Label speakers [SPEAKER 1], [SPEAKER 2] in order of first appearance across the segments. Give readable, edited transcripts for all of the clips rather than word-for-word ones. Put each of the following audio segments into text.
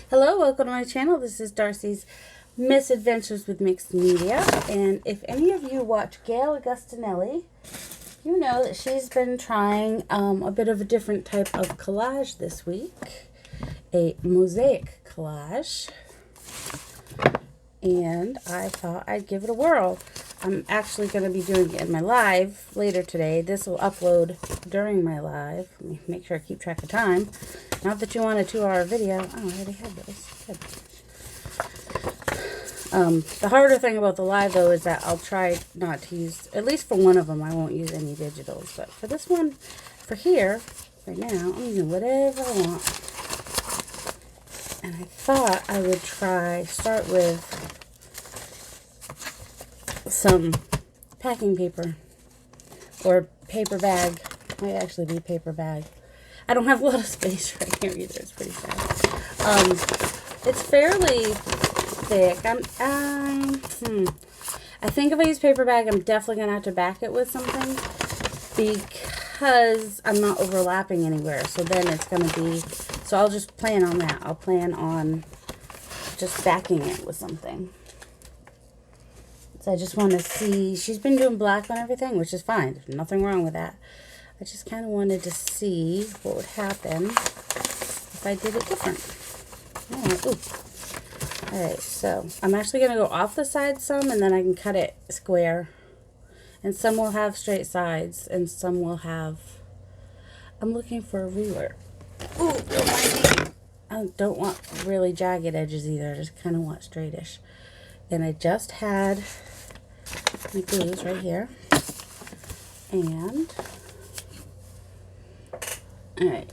[SPEAKER 1] Hello, welcome to my channel. This is Darcy's Misadventures with Mixed Media. And if any of you watch Gail Augustinelli, you know that she's been trying a bit of a different type of collage this week. A mosaic collage. And I thought I'd give it a whirl. I'm actually going to be doing it in my live later today. This will upload during my live. Let me make sure I keep track of time. Not that you want a 2-hour video. Oh, I already had those. Good. The harder thing about the live, though, is that I'll try not to use, at least for one of them, I won't use any digitals. But for this one, for here, right now, I'm using whatever I want. And I thought I would start with some packing paper or paper bag. Might actually be paper bag. I don't have a lot of space right here either. It's pretty sad. It's fairly thick. I think if I use paper bag, I'm definitely gonna have to back it with something because I'm not overlapping anywhere. So then it's gonna be. So I'll just plan on that. I'll plan on just backing it with something. So I just want to see. She's been doing black on everything, which is fine. There's nothing wrong with that. I just kind of wanted to see what would happen if I did it different. Alright, so I'm actually going to go off the side some, and then I can cut it square. And some will have straight sides, and some will have... I'm looking for a ruler. Ooh, don't mind me. I don't want really jagged edges either. I just kind of want straightish. And I just had my glues right here. And... Alright.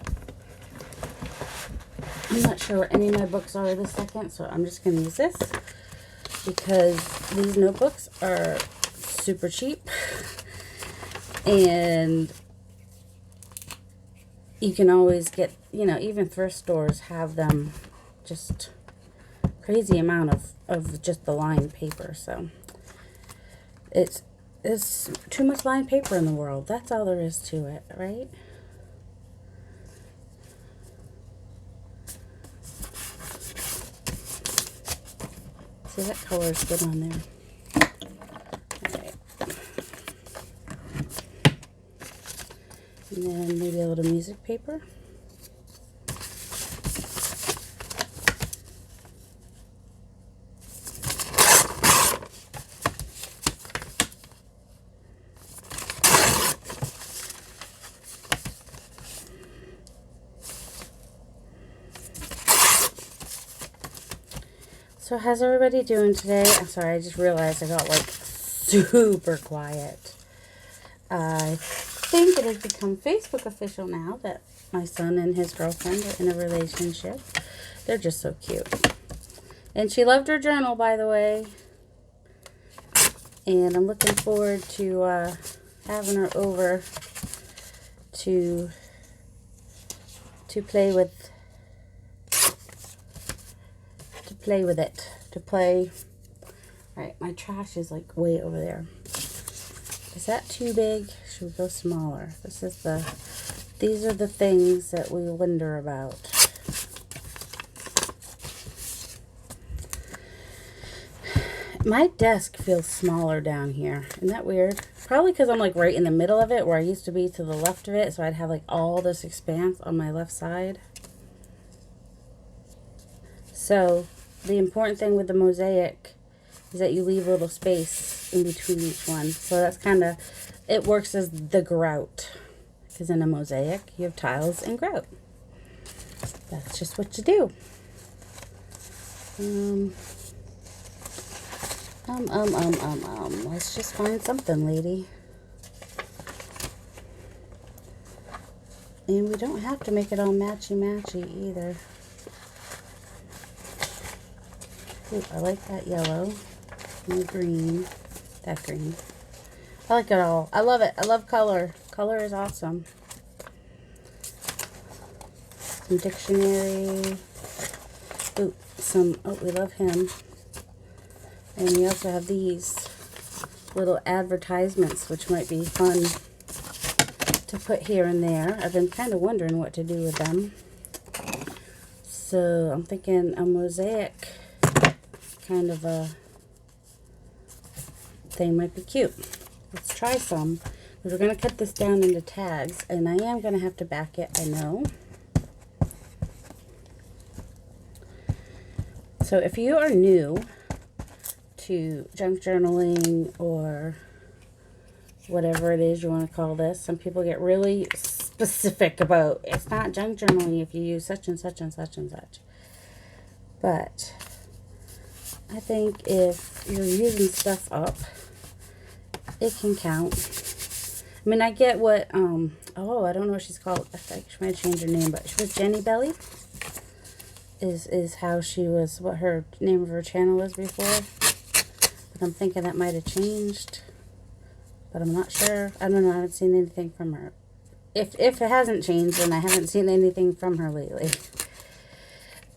[SPEAKER 1] I'm not sure where any of my books are this second, so I'm just going to use this because these notebooks are super cheap and you can always get, you know, even thrift stores have them just crazy amount of just the lined paper, so it's too much lined paper in the world. That's all there is to it, right? See, that color is good on there. Alright. And then maybe a little music paper. So how's everybody doing today? I'm sorry, I just realized I got like super quiet. I think it has become Facebook official now that my son and his girlfriend are in a relationship. They're just so cute. And she loved her journal, by the way. And I'm looking forward to having her over to play with it. Alright, my trash is like way over there. Is that too big? Should we go smaller? These are the things that we wonder about. My desk feels smaller down here. Isn't that weird? Probably because I'm like right in the middle of it where I used to be to the left of it, so I'd have like all this expanse on my left side. So the important thing with the mosaic is that you leave a little space in between each one. So that's kind of, it works as the grout. Because in a mosaic, you have tiles and grout. That's just what you do. Let's just find something, lady. And we don't have to make it all matchy-matchy either. Ooh, I like that yellow and the green. That green. I like it all. I love it. I love color. Color is awesome. Some dictionary. Ooh, we love him. And we also have these little advertisements, which might be fun to put here and there. I've been kind of wondering what to do with them. So I'm thinking a mosaic kind of a thing might be cute. Let's try some. We're going to cut this down into tags, and I am going to have to back it, I know. So if you are new to junk journaling or whatever it is you want to call this, some people get really specific about it's not junk journaling if you use such and such and such and such. But I think if you're using stuff up, it can count. I mean, I get what, oh, I don't know what she's called. I think she might change her name, but she was Jenny Belly. Is how she was, what her name of her channel was before. But I'm thinking that might have changed. But I'm not sure. I don't know. I haven't seen anything from her. If it hasn't changed, then I haven't seen anything from her lately.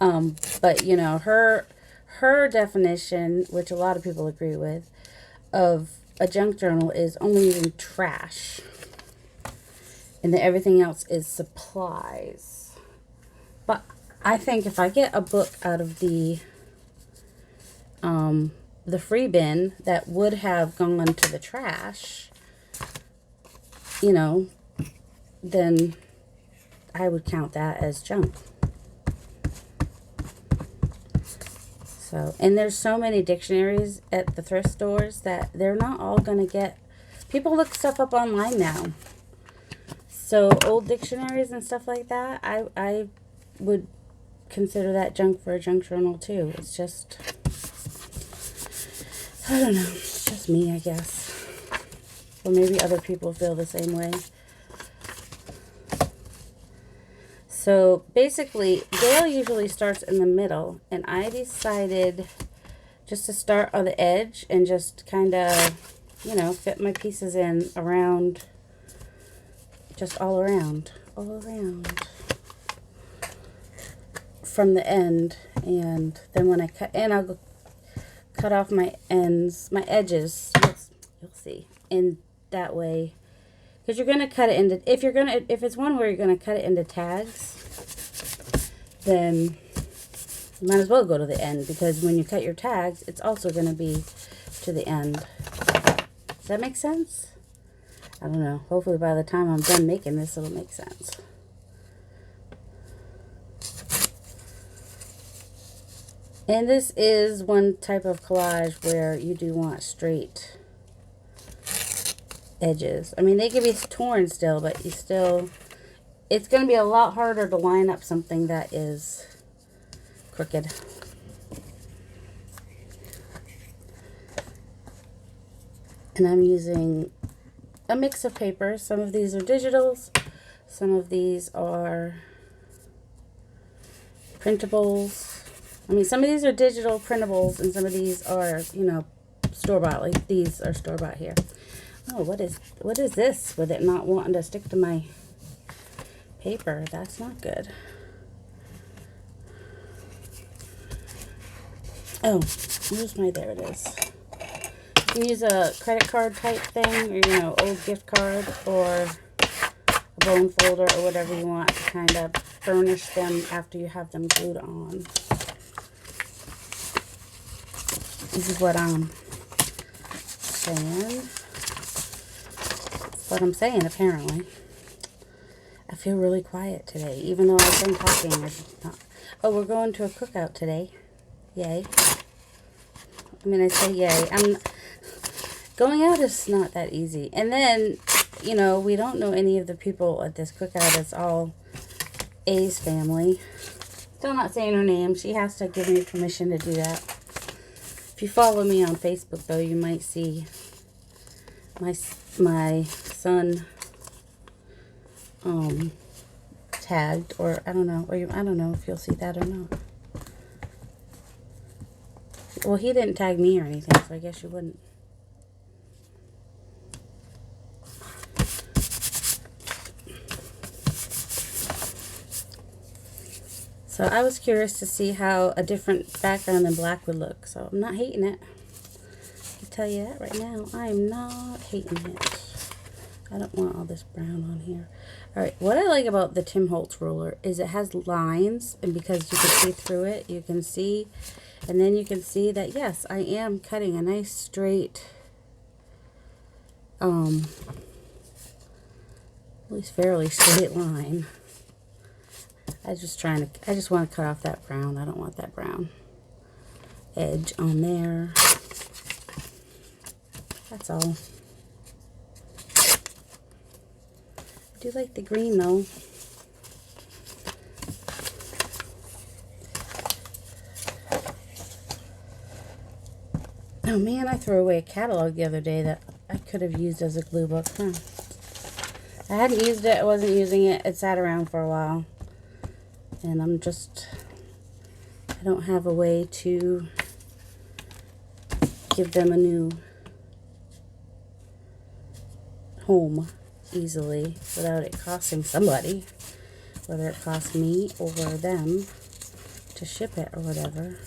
[SPEAKER 1] But, you know, her definition, which a lot of people agree with, of a junk journal is only using trash. And then everything else is supplies. But I think if I get a book out of the free bin that would have gone to the trash, you know, then I would count that as junk. So, and there's so many dictionaries at the thrift stores that they're not all going to get, people look stuff up online now. So old dictionaries and stuff like that, I would consider that junk for a junk journal too. It's just, I don't know, it's just me, I guess. Or maybe other people feel the same way. So basically, Gail usually starts in the middle, and I decided just to start on the edge and just kind of, you know, fit my pieces in around, just all around from the end. And then when I cut, and I'll go cut off my ends, my edges, you'll see, in that way. Because you're going to cut it into, if it's one where you're going to cut it into tags, then you might as well go to the end, because when you cut your tags, it's also going to be to the end. Does that make sense? I don't know. Hopefully by the time I'm done making this, it'll make sense. And this is one type of collage where you do want straight edges. I mean, they can be torn still, but you still, it's going to be a lot harder to line up something that is crooked. And I'm using a mix of papers. Some of these are digitals, some of these are printables. I mean, some of these are digital printables, and some of these are, you know, store-bought. Like these are store-bought here. Oh, what is this with it not wanting to stick to my paper? That's not good. Oh, where's my, there it is. You can use a credit card type thing, or, you know, old gift card, or a bone folder, or whatever you want to kind of furnish them after you have them glued on. This is what I'm saying. What I'm saying, apparently. I feel really quiet today, even though I've been talking. Oh, we're going to a cookout today. Yay. I mean, I say yay. Going out is not that easy. And then, you know, we don't know any of the people at this cookout. It's all A's family. Still not saying her name. She has to give me permission to do that. If you follow me on Facebook, though, you might see my son tagged, or I don't know, or I don't know if you'll see that or not. Well, he didn't tag me or anything, so I guess you wouldn't. So I was curious to see how a different background than black would look, so I'm not hating it. I'll tell you that right now. I am not hating it. I don't want all this brown on here. All right, what I like about the Tim Holtz ruler is it has lines, and because you can see through it, you can see, and then you can see that, yes, I am cutting a nice straight, at least fairly straight line. I just want to cut off that brown. I don't want that brown edge on there. That's all. I do like the green though. Oh man, I threw away a catalog the other day that I could have used as a glue book. Huh. I hadn't used it, I wasn't using it, it sat around for a while. And I don't have a way to give them a new home easily without it costing somebody, whether it costs me or them to ship it or whatever.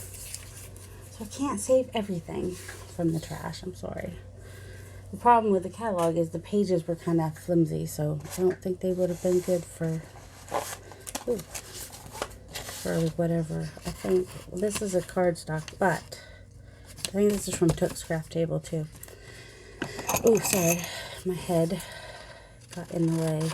[SPEAKER 1] So I can't save everything from the trash, I'm sorry. The problem with the catalog is the pages were kind of flimsy, so I don't think they would have been good for whatever. I think this is a cardstock, but I think this is from Took's Craft Table too. Oh, sorry, my head got in the way.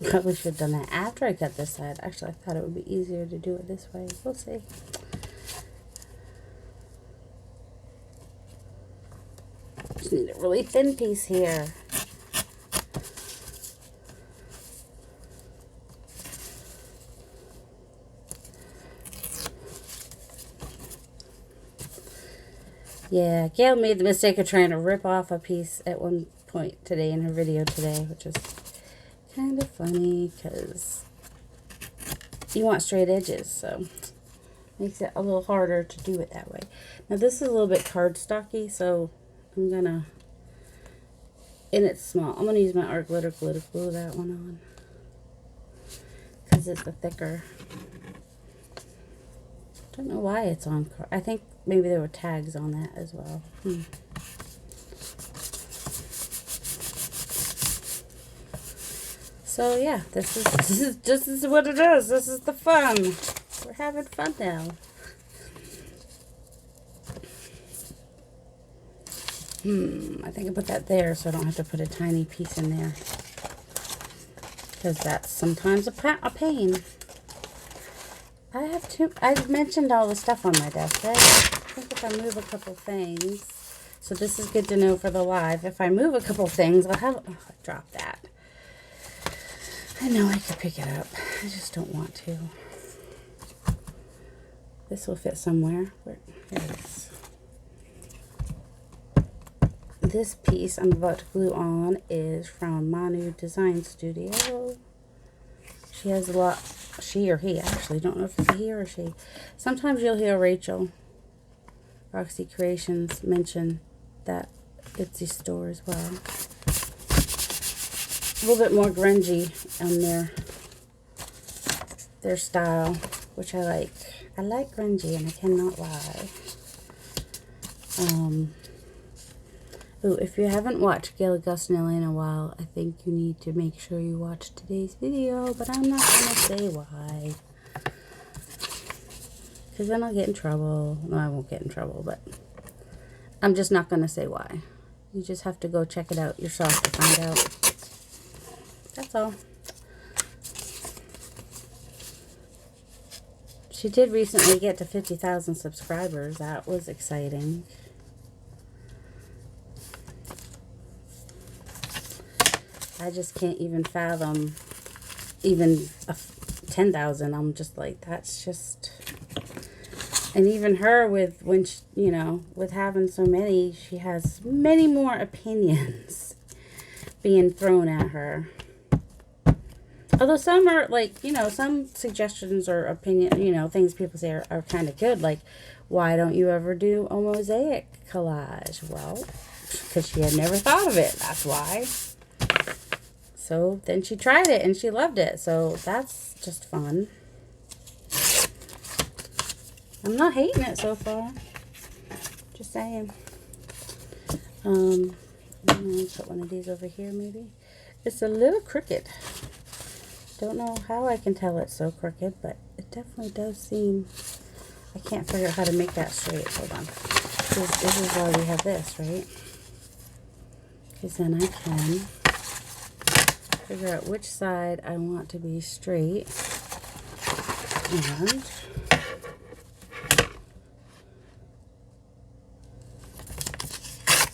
[SPEAKER 1] Probably should have done that after I cut this side. Actually, I thought it would be easier to do it this way. We'll see. Just need a really thin piece here. Yeah, Gail made the mistake of trying to rip off a piece at one point today in her video today, which is kind of funny because you want straight edges, so makes it a little harder to do it that way. Now this is a little bit cardstocky, so I'm gonna, and it's small, I'm gonna use my art glitter glue to glue that one on because it's the thicker. Don't know why it's on card. I think maybe there were tags on that as well. So yeah, this is what it is. This is the fun. We're having fun now. I think I put that there so I don't have to put a tiny piece in there, because that's sometimes a pain. I've mentioned all the stuff on my desk, right? I think if I move a couple things, so this is good to know for the live. If I move a couple things, I'll have, oh, I dropped that. I know I could pick it up. I just don't want to. This will fit somewhere. Here it is. This piece I'm about to glue on is from Manu Design Studio. She has a lot, she or he, actually, don't know if it's a he or a she. Sometimes you'll hear Rachel, Roxy Creations, mention that Etsy store as well. A little bit more grungy on their style, which I like. I like grungy, and I cannot lie. Oh, if you haven't watched Gail Augustinelli in a while, I think you need to make sure you watch today's video, but I'm not going to say why. Because then I'll get in trouble. No, I won't get in trouble, but I'm just not going to say why. You just have to go check it out yourself to find out. That's all. She did recently get to 50,000 subscribers. That was exciting. I just can't even fathom even 10,000. I'm just like, that's just... And even her, with when she, you know, with having so many, she has many more opinions being thrown at her. Although some are like, you know, some suggestions or opinion, you know, things people say are kind of good. Like, why don't you ever do a mosaic collage? Well, because she had never thought of it. That's why. So then she tried it and she loved it. So that's just fun. I'm not hating it so far. Just saying. I'm going to put one of these over here maybe. It's a little crooked. Don't know how I can tell it's so crooked, but it definitely does seem... I can't figure out how to make that straight. Hold on. This is why we have this, right? Because then I can figure out which side I want to be straight. And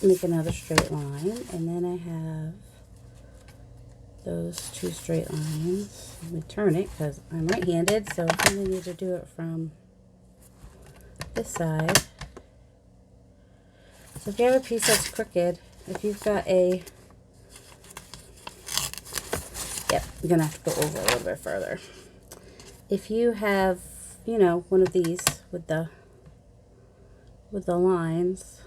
[SPEAKER 1] make another straight line. And then I have those two straight lines. Let me turn it because I'm right-handed, so I only need to do it from this side. So if you have a piece that's crooked, if you've got a, yep, I'm gonna have to go over a little bit further. If you have, you know, one of these with the lines,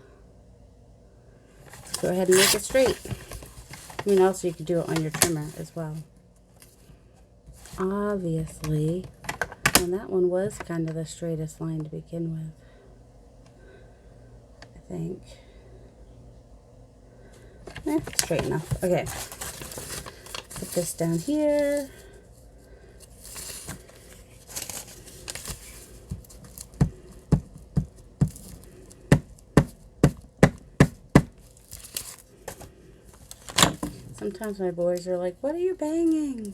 [SPEAKER 1] go ahead and make it straight. I mean, also you could do it on your trimmer as well. Obviously, and that one was kind of the straightest line to begin with, I think. Straight enough. Okay. Put this down here. Sometimes my boys are like, "What are you banging?"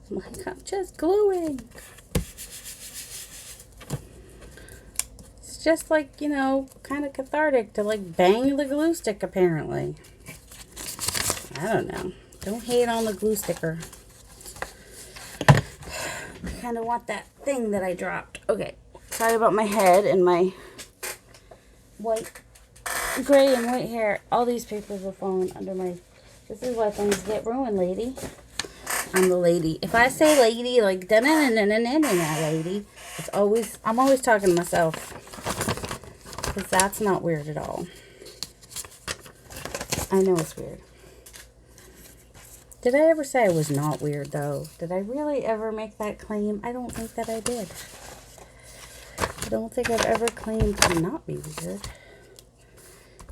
[SPEAKER 1] I'm like, "I'm just gluing." It's just like, you know, kind of cathartic to like bang the glue stick apparently. I don't know. Don't hate on the glue sticker. I kind of want that thing that I dropped. Okay. Sorry about my head and my white, gray and white hair. All these papers were falling under my... This is why things get ruined, lady. I'm the lady. If I say lady, like da-na-na-na-na-na-na, lady, it's always... I'm always talking to myself. Because that's not weird at all. I know it's weird. Did I ever say I was not weird, though? Did I really ever make that claim? I don't think that I did. I don't think I've ever claimed to not be weird.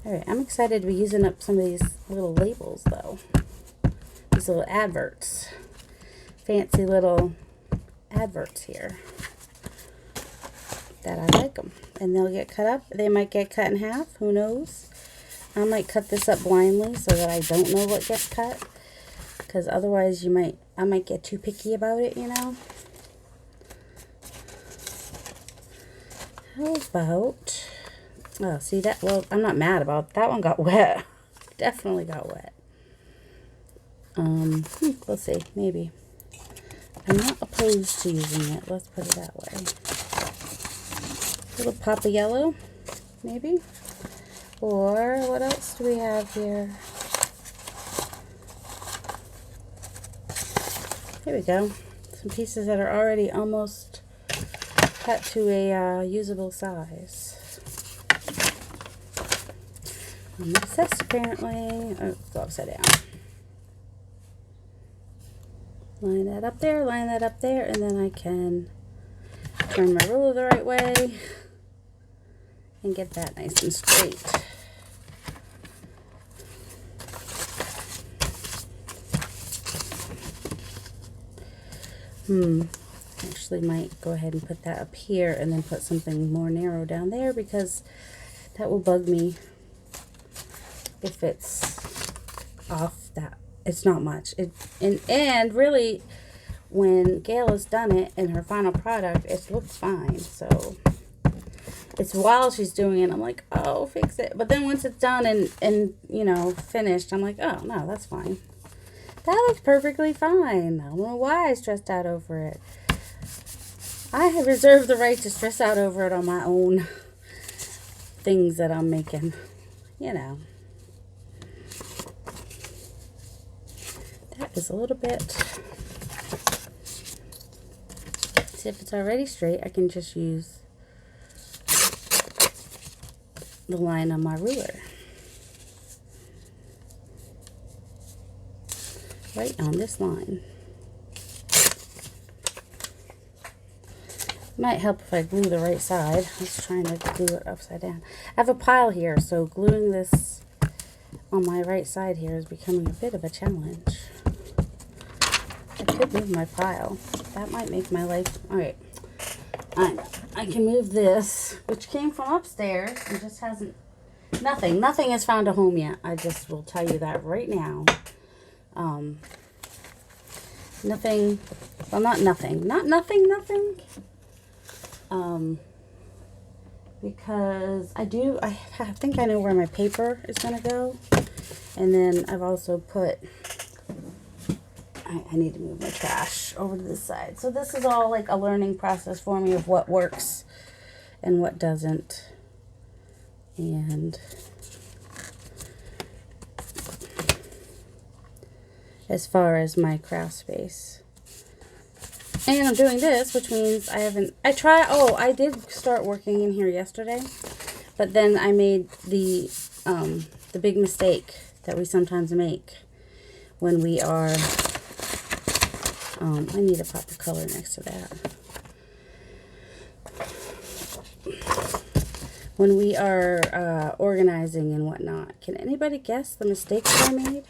[SPEAKER 1] Alright, I'm excited to be using up some of these little labels, though. These little adverts. Fancy little adverts here. That I like them. And they'll get cut up. They might get cut in half. Who knows? I might cut this up blindly so that I don't know what gets cut. Because otherwise I might get too picky about it, you know. How about... Oh, see that? Well, I'm not mad about it. That one got wet. Definitely got wet. We'll see. Maybe. I'm not opposed to using it. Let's put it that way. A little pop of yellow, maybe. Or what else do we have here? Here we go. Some pieces that are already almost cut to a usable size. I'm obsessed apparently. Oh, it's upside down. Line that up there, and then I can turn my ruler the right way and get that nice and straight. Actually might go ahead and put that up here and then put something more narrow down there because that will bug me if it's off that. It's not much. And really, when Gail has done it in her final product, it looks fine. So it's while she's doing it, I'm like, oh, fix it. But then once it's done and you know, finished, I'm like, oh, no, that's fine. That looks perfectly fine. I don't know why I stressed out over it. I have reserved the right to stress out over it on my own things that I'm making. You know. That is a little bit See, if it's already straight, I can just use the line on my ruler. Right on this line. Might help if I glue the right side. I was trying to glue it upside down. I have a pile here, so gluing this on my right side here is becoming a bit of a challenge. I could move my pile. That might make my life... Alright. I can move this, which came from upstairs and just hasn't... Nothing has found a home yet. I just will tell you that right now. Nothing... Well, not nothing. Not nothing. Because I think I know where my paper is going to go. And then I've also put... I need to move my trash over to this side. So this is all like a learning process for me of what works and what doesn't. And as far as my craft space. And I'm doing this, which means I did start working in here yesterday, but then I made the big mistake that we sometimes make when we are, I need to pop a color next to that. When we are organizing and whatnot. Can anybody guess the mistakes I made?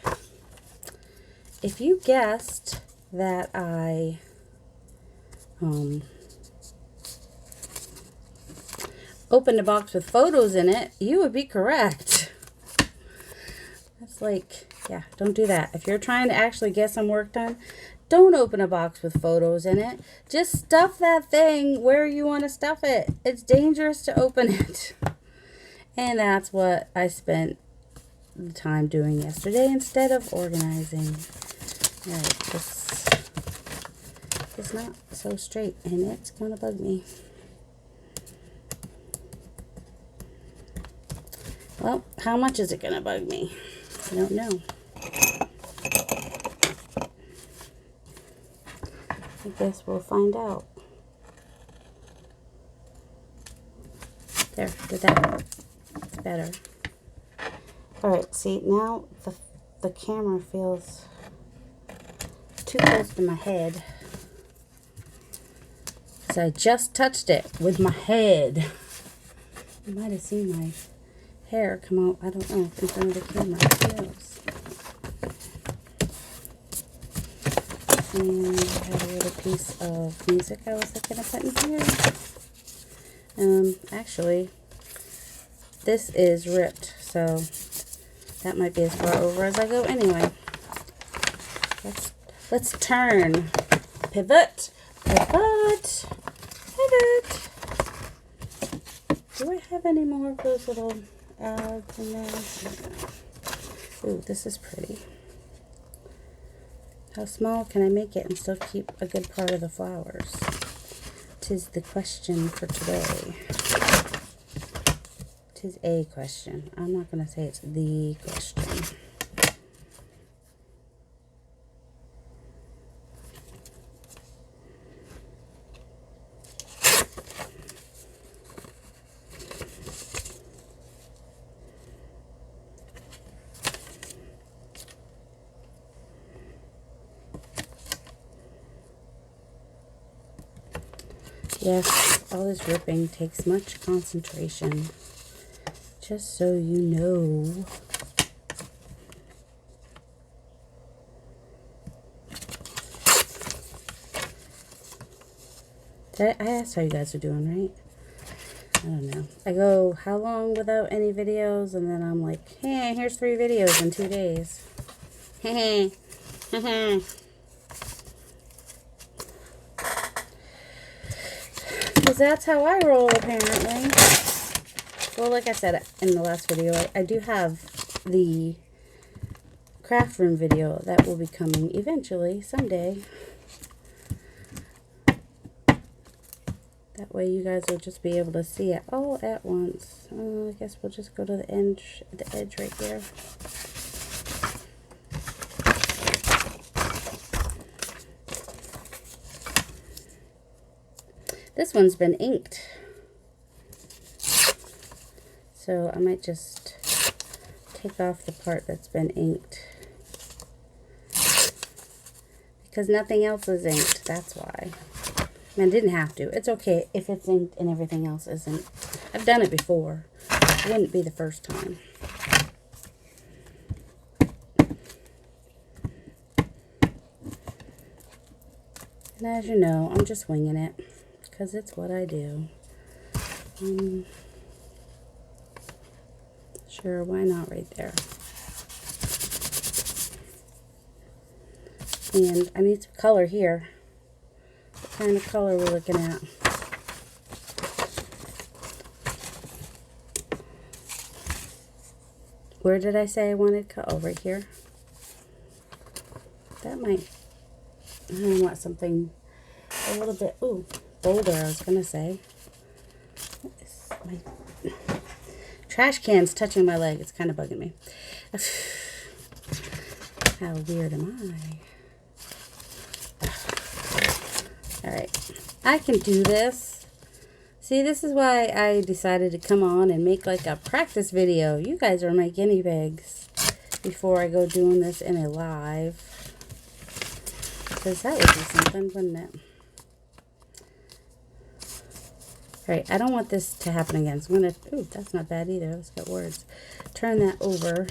[SPEAKER 1] If you guessed that I opened a box with photos in it, you would be correct. That's like, yeah, don't do that. If you're trying to actually get some work done, don't open a box with photos in it. Just stuff that thing where you want to stuff it. It's dangerous to open it. And that's what I spent the time doing yesterday instead of organizing. Alright, this is not so straight and it's gonna bug me. Well, how much is it gonna bug me? I don't know. I guess we'll find out. There, did that. It's better. Alright, see, now the camera feels too close to my head. So I just touched it with my head. You might have seen my hair come out, I don't know, in front of the camera. Who knows? And I have a little piece of music I was going to put in here. Actually, this is ripped, so that might be as far over as I go anyway. Let's turn. Pivot. Pivot. Pivot. Do I have any more of those little ads in there? Ooh, this is pretty. How small can I make it and still keep a good part of the flowers? 'Tis the question for today. 'Tis a question. I'm not going to say it's the question. Yes, all this ripping takes much concentration. Just so you know. I asked how you guys are doing, right? I don't know. I go, how long without any videos? And then I'm like, hey, here's 3 videos in 2 days. Hey, because that's how I roll, apparently. Well, like I said in the last video, I do have the craft room video that will be coming eventually, someday. That way you guys will just be able to see it all at once. I guess we'll just go to the edge right here. This one's been inked. So I might just take off the part that's been inked. Because nothing else is inked, that's why. I mean, I didn't have to. It's okay if it's inked and everything else isn't. I've done it before. It wouldn't be the first time. And as you know, I'm just winging it. Because it's what I do. Sure, why not right there? And I need some color here. What kind of color we're looking at? Where did I say I wanted color? Oh, right here. That might... I want something a little bit... Ooh, bolder, I was going to say. My trash can's touching my leg. It's kind of bugging me. How weird am I? Alright, I can do this. See, this is why I decided to come on and make like a practice video. You guys are my guinea pigs before I go doing this in a live. Because that would be something, wouldn't it? Alright, I don't want this to happen again. So I'm going to... Ooh, that's not bad either. Let's get words. Turn that over.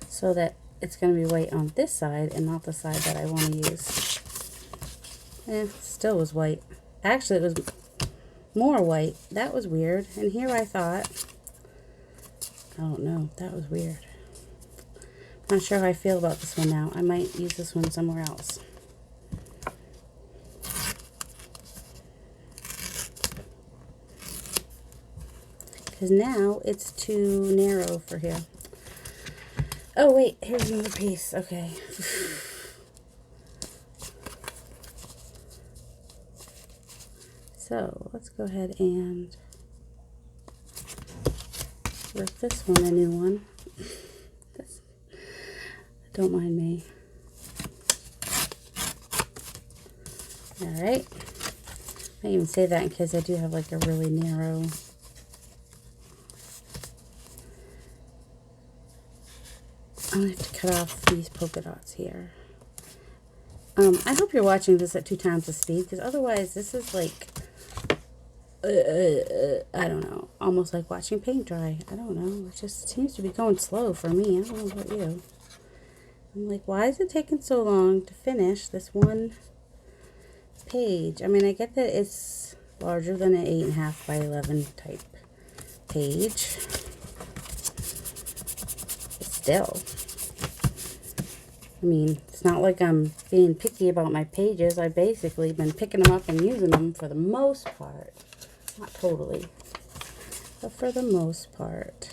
[SPEAKER 1] So that it's going to be white on this side and not the side that I want to use. Still was white. Actually, it was more white. That was weird. And here I thought, I don't know, that was weird. Not sure how I feel about this one now. I might use this one somewhere else. Because now it's too narrow for here. Oh, wait, here's another piece. Okay. So, let's go ahead and rip this one a new one. Don't mind me. Alright. I even say that in case I do have like a really narrow... I'm going to have to cut off these polka dots here. I hope you're watching this at 2 times the speed, because otherwise this is like, I don't know, almost like watching paint dry. I don't know, it just seems to be going slow for me. I don't know about you. I'm like, why is it taking so long to finish this one page? I mean, I get that it's larger than an 8.5 by 11 type page. But still. I mean, it's not like I'm being picky about my pages. I've basically been picking them up and using them for the most part. Not totally, but for the most part.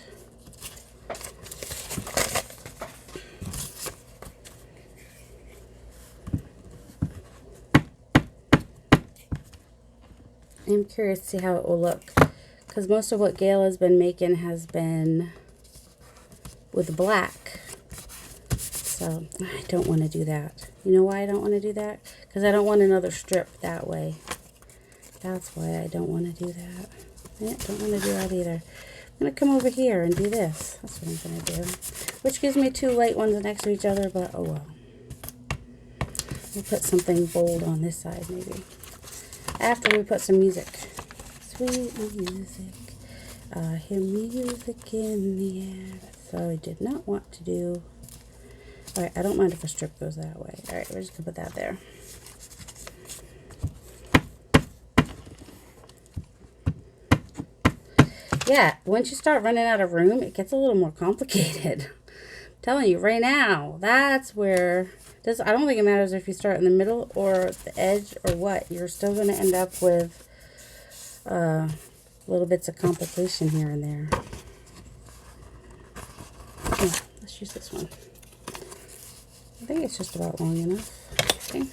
[SPEAKER 1] I'm curious to see how it will look, because most of what Gail has been making has been with black. So I don't want to do that. You know why I don't want to do that? Because I don't want another strip that way. That's why I don't want to do that. I don't want to do that either. I'm going to come over here and do this. That's what I'm going to do. Which gives me 2 light ones next to each other, but oh well. We'll put something bold on this side maybe. After we put some music. Sweet music. I hear music in the air. So I did not want to do... Alright, I don't mind if a strip goes that way. Alright, we're just going to put that there. Yeah, once you start running out of room, it gets a little more complicated. I'm telling you, right now, that's where... I don't think it matters if you start in the middle or the edge or what. You're still going to end up with little bits of complication here and there. Okay, let's use this one. I think it's just about long enough. Okay.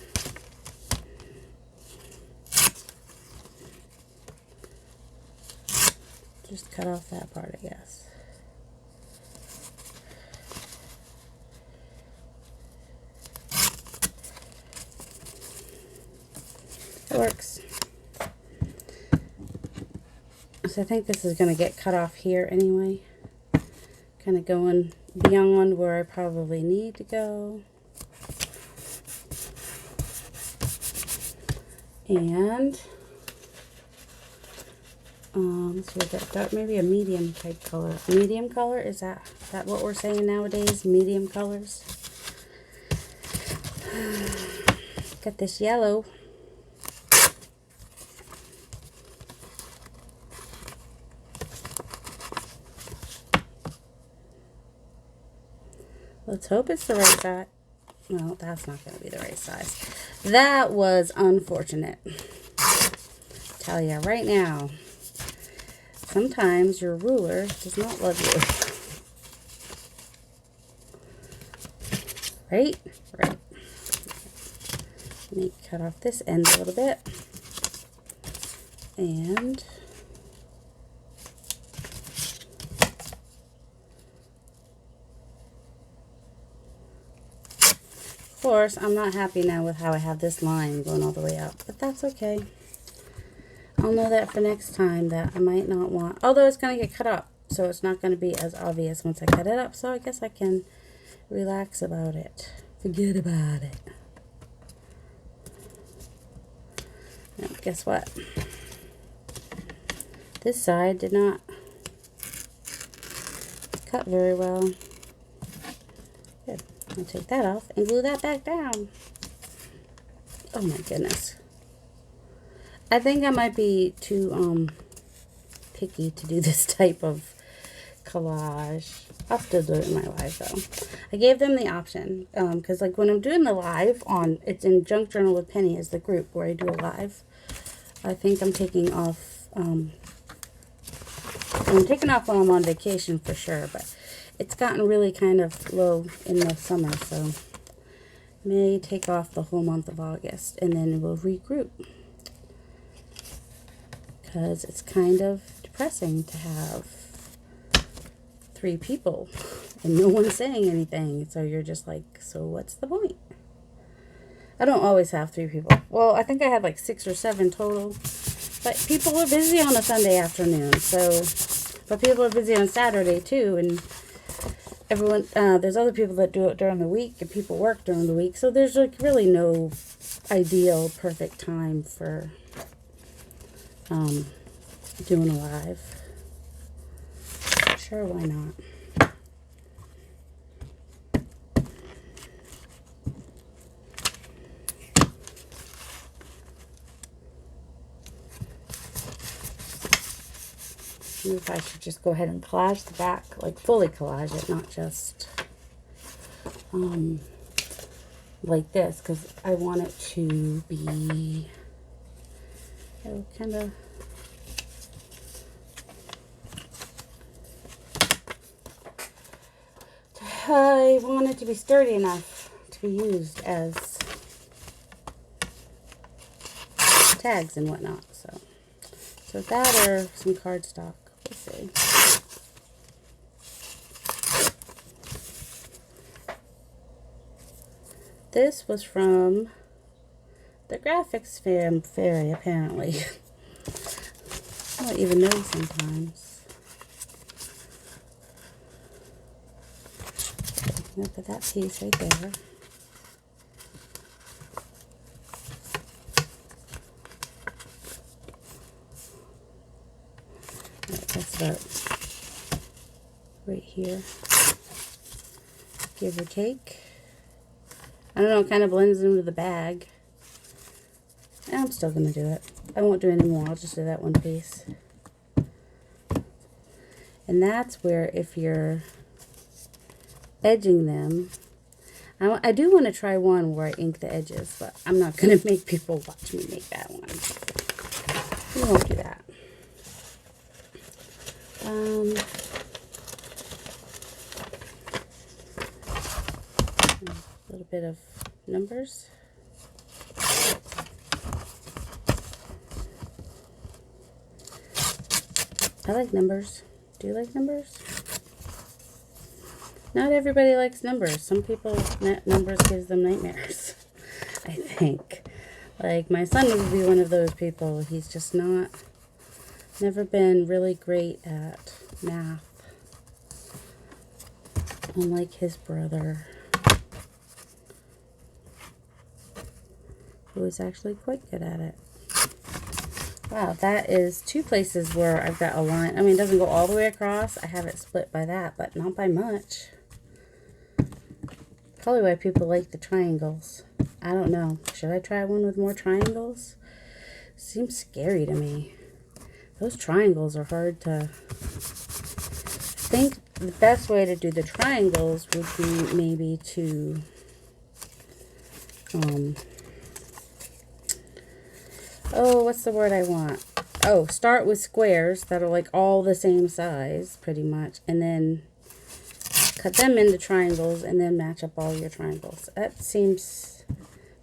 [SPEAKER 1] Just cut off that part, I guess. So I think this is going to get cut off here anyway. Kind of going beyond where I probably need to go. And let's see what that dark, maybe a medium type color. Medium color, is that what we're saying nowadays? Medium colors. Got this yellow. Let's hope it's the right size. No, that's not going to be the right size. That was unfortunate. Tell you right now. Sometimes your ruler does not love you. Right? Right. Let me cut off this end a little bit. And of course, I'm not happy now with how I have this line going all the way up, but that's okay. I'll know that for next time that I might not want, although it's going to get cut up, so it's not going to be as obvious once I cut it up, so I guess I can relax about it. Forget about it. Now, guess what? This side did not cut very well. Good. I'll take that off and glue that back down. Oh my goodness. I think I might be too picky to do this type of collage. I'll still do it in my live though. I gave them the option because like when I'm doing the live on, it's in Junk Journal with Penny as the group where I do a live. I think I'm taking off. I'm taking off when I'm on vacation for sure, but it's gotten really kind of low in the summer, so may take off the whole month of August and then we'll regroup. Because it's kind of depressing to have 3 people and no one's saying anything. So you're just like, so what's the point? I don't always have 3 people. Well, I think I had like 6 or 7 total. But people are busy on a Sunday afternoon. So, but people are busy on Saturday too. And everyone, there's other people that do it during the week and people work during the week. So there's like really no ideal perfect time for doing a live. Sure, why not? Maybe if I should just go ahead and collage the back, like fully collage it, not just like this, because I want it to be kind of I want it to be sturdy enough to be used as tags and whatnot. So that or some cardstock. We'll see. This was from the graphics fairy, apparently. I don't even know sometimes. I'm gonna put that piece right there. Right, that's about right here, give or take. I don't know, it kind of blends into the bag. And I'm still gonna do it. I won't do any more, I'll just do that one piece. And that's where if you're edging them, I do want to try one where I ink the edges, but I'm not going to make people watch me make that one. We won't do that. A little bit of numbers. I like numbers. Do you like numbers? Not everybody likes numbers. Some people, numbers gives them nightmares, I think. Like, my son would be one of those people. He's just not Never been really great at math, unlike his brother, who is actually quite good at it. Wow, that is 2 places where I've got a line. I mean, it doesn't go all the way across. I have it split by that, but not by much. Probably why people like the triangles. I don't know. Should I try one with more triangles? Seems scary to me. Those triangles are hard to... I think the best way to do the triangles would be maybe to... oh, what's the word I want? Oh, start with squares that are like all the same size, pretty much, and then cut them into triangles, and then match up all your triangles. That seems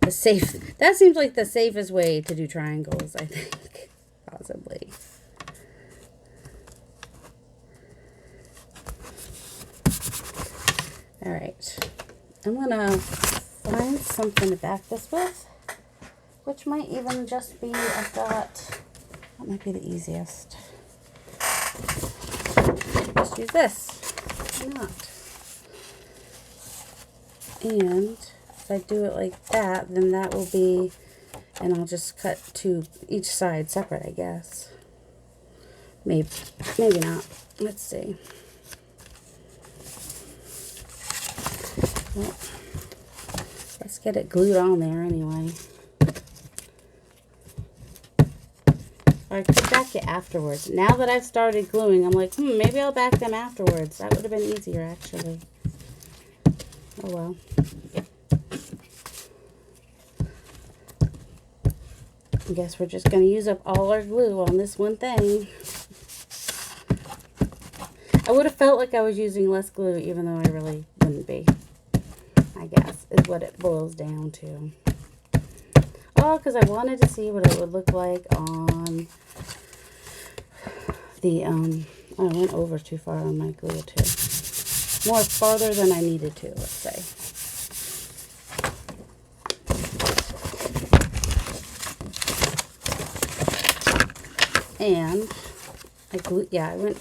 [SPEAKER 1] the safe. That seems like the safest way to do triangles, I think, possibly. All right, I'm gonna find something to back this with, which might even just be, I've got, that might be the easiest. Just use this. Why not? And if I do it like that, then that will be, and I'll just cut to each side separate, I guess. Maybe not. Let's see. Well, let's get it glued on there anyway. I could back it afterwards. Now that I've started gluing, I'm like, maybe I'll back them afterwards. That would have been easier, actually. Oh, well. I guess we're just going to use up all our glue on this one thing. I would have felt like I was using less glue, even though I really wouldn't be. I guess, is what it boils down to. Oh, because I wanted to see what it would look like on the, I went over too far on my glue too. More farther than I needed to, let's say. And I glued, yeah, I went,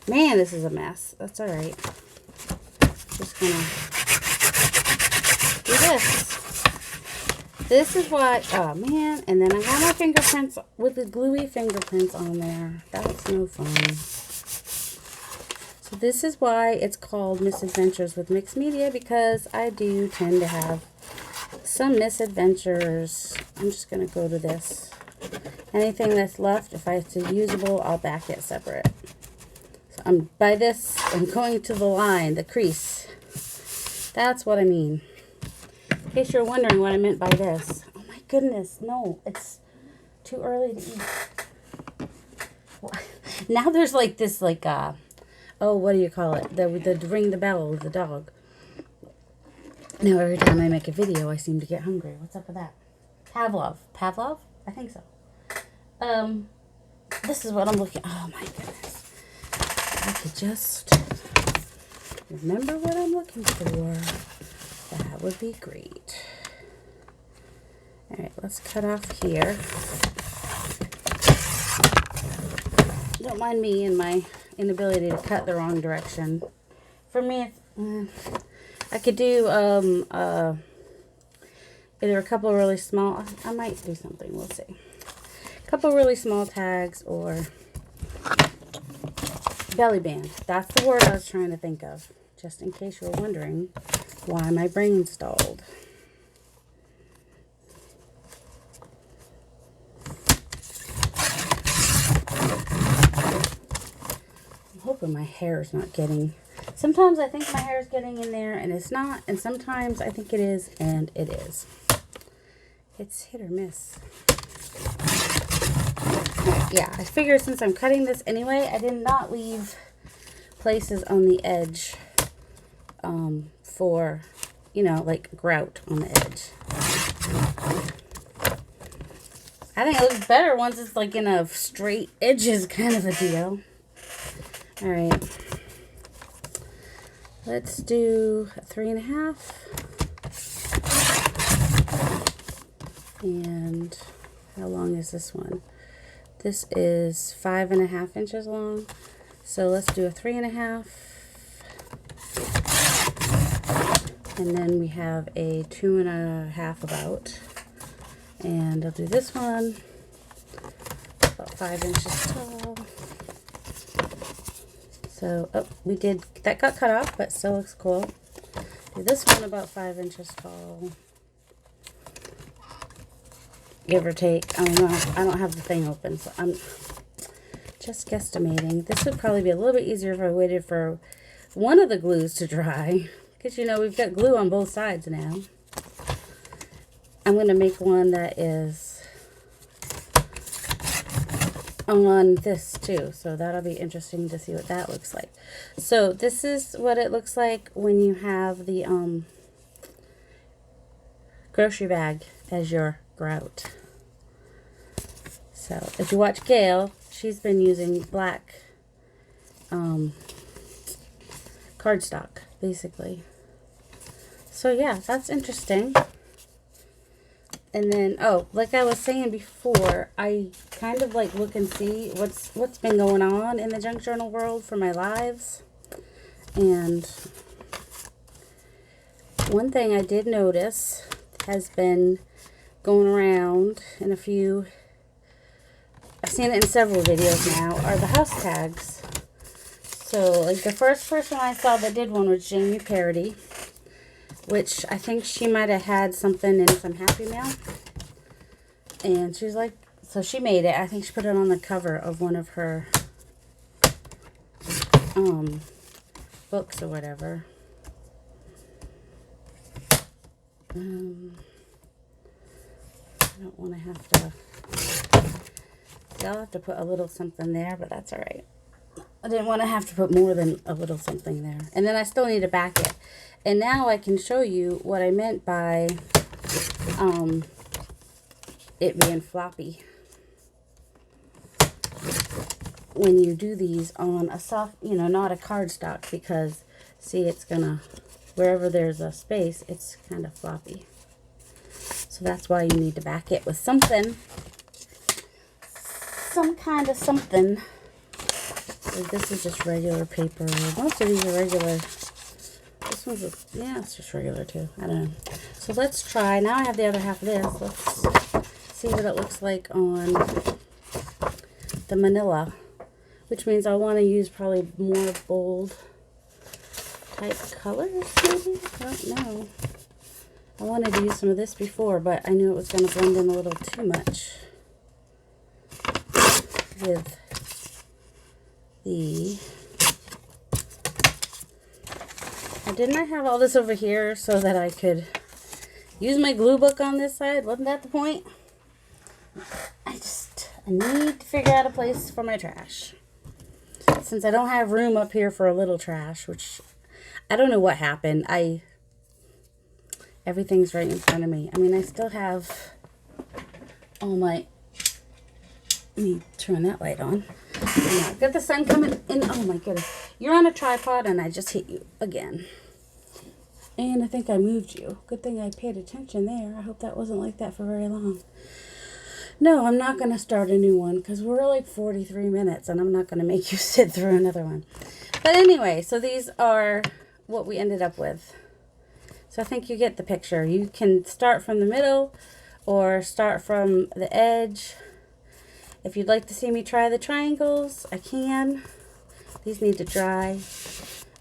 [SPEAKER 1] man, this is a mess. That's all right. Just gonna do this. This is what, oh man, and then I got my fingerprints with the gluey fingerprints on there. That's no fun. So this is why it's called Misadventures with Mixed Media, because I do tend to have some misadventures. I'm just going to go to this. Anything that's left, if it's usable, I'll back it separate. So by this, I'm going to the line, the crease. That's what I mean. In case you're wondering what I meant by this. Oh my goodness, no, it's too early to eat. Now there's like this, like, oh, what do you call it? The ring the bell with the dog. Now every time I make a video, I seem to get hungry. What's up with that? Pavlov. Pavlov? I think so. This is what I'm looking, oh my goodness. If I could just remember what I'm looking for. That would be great. All right, let's cut off here. Don't mind me and my inability to cut the wrong direction. For me, I could do either a couple of really small, I might do something, we'll see. A couple of really small tags or belly band. That's the word I was trying to think of, just in case you were wondering why my brain stalled. I'm hoping my hair is not getting... Sometimes I think my hair is getting in there and it's not, and sometimes I think it is and it is. It's hit or miss. Yeah, I figured since I'm cutting this anyway, I did not leave places on the edge for, you know, like grout on the edge. I think it looks better once it's like in a straight edges kind of a deal. All right. Let's do 3.5. And how long is this one? This is 5.5 inches long. So let's do a 3.5. And then we have a 2.5 about. And I'll do this one, about 5 inches tall. So, oh, that got cut off, but still looks cool. Do this one about 5 inches tall. Give or take. I don't know. I don't have the thing open, so I'm just guesstimating. This would probably be a little bit easier if I waited for one of the glues to dry. Because, you know, we've got glue on both sides now. I'm going to make one that is on this too. So that'll be interesting to see what that looks like. So this is what it looks like when you have the grocery bag as your grout. So if you watch Gail, she's been using black cardstock basically. So yeah, that's interesting. And then, oh, like I was saying before, I kind of like look and see what's been going on in the junk journal world for my lives. And one thing I did notice has been going around in a few, I've seen it in several videos now, are the house tags. So, like the first person I saw that did one was Jamie Parody, which I think she might have had something in some Happy Mail. And she's like, so she made it. I think she put it on the cover of one of her books or whatever. I don't want to have to, I'll have to put a little something there, but that's all right. I didn't want to have to put more than a little something there. And then I still need to back it. And now I can show you what I meant by it being floppy. When you do these on a soft, you know, not a cardstock, because see, it's gonna, wherever there's a space, it's kind of floppy. So that's why you need to back it with something, some kind of something. So this is just regular paper. Most of these are regular. This one's, yeah, it's just regular too. I don't know. So let's try. Now I have the other half of this. Let's see what it looks like on the manila, which means I want to use probably more bold type colors, maybe? I don't know. I wanted to use some of this before, but I knew it was going to blend in a little too much with the... Didn't I have all this over here so that I could use my glue book on this side? Wasn't that the point? I need to figure out a place for my trash. Since I don't have room up here for a little trash, which I don't know what happened. Everything's right in front of me. I mean, I still have all my... Let me turn that light on. Got the sun coming in. Oh my goodness. You're on a tripod and I just hit you again. And I think I moved you. Good thing I paid attention there. I hope that wasn't like that for very long. No, I'm not going to start a new one because we're like 43 minutes and I'm not going to make you sit through another one. But anyway, so these are what we ended up with. So I think you get the picture. You can start from the middle or start from the edge. If you'd like to see me try the triangles, I can. These need to dry.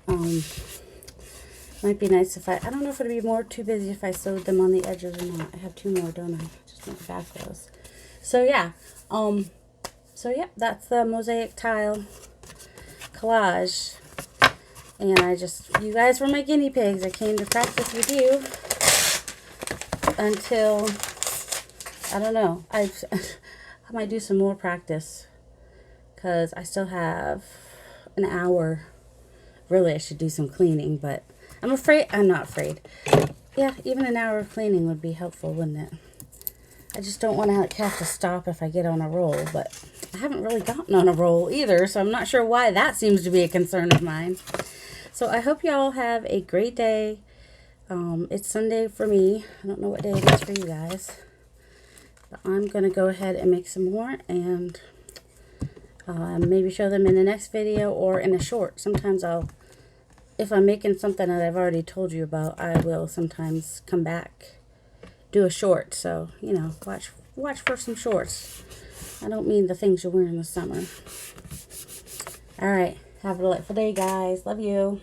[SPEAKER 1] Might be nice if I don't know if it'd be too busy if I sewed them on the edges or not. I have two more, don't I? Just want to back those. So yeah, that's the mosaic tile collage. And you guys were my guinea pigs. I came to practice with you until, I don't know, I might do some more practice because I still have an hour. Really, I should do some cleaning, but I'm not afraid. Yeah, even an hour of cleaning would be helpful, wouldn't it? I just don't want to have to stop if I get on a roll, but I haven't really gotten on a roll either, so I'm not sure why that seems to be a concern of mine. So I hope y'all have a great day. It's Sunday for me. I don't know what day it is for you guys. But I'm going to go ahead and make some more, and Maybe show them in the next video or in a short. Sometimes if I'm making something that I've already told you about, I will sometimes come back, do a short. So, you know, watch for some shorts. I don't mean the things you wear in the summer. All right. Have a delightful day, guys. Love you.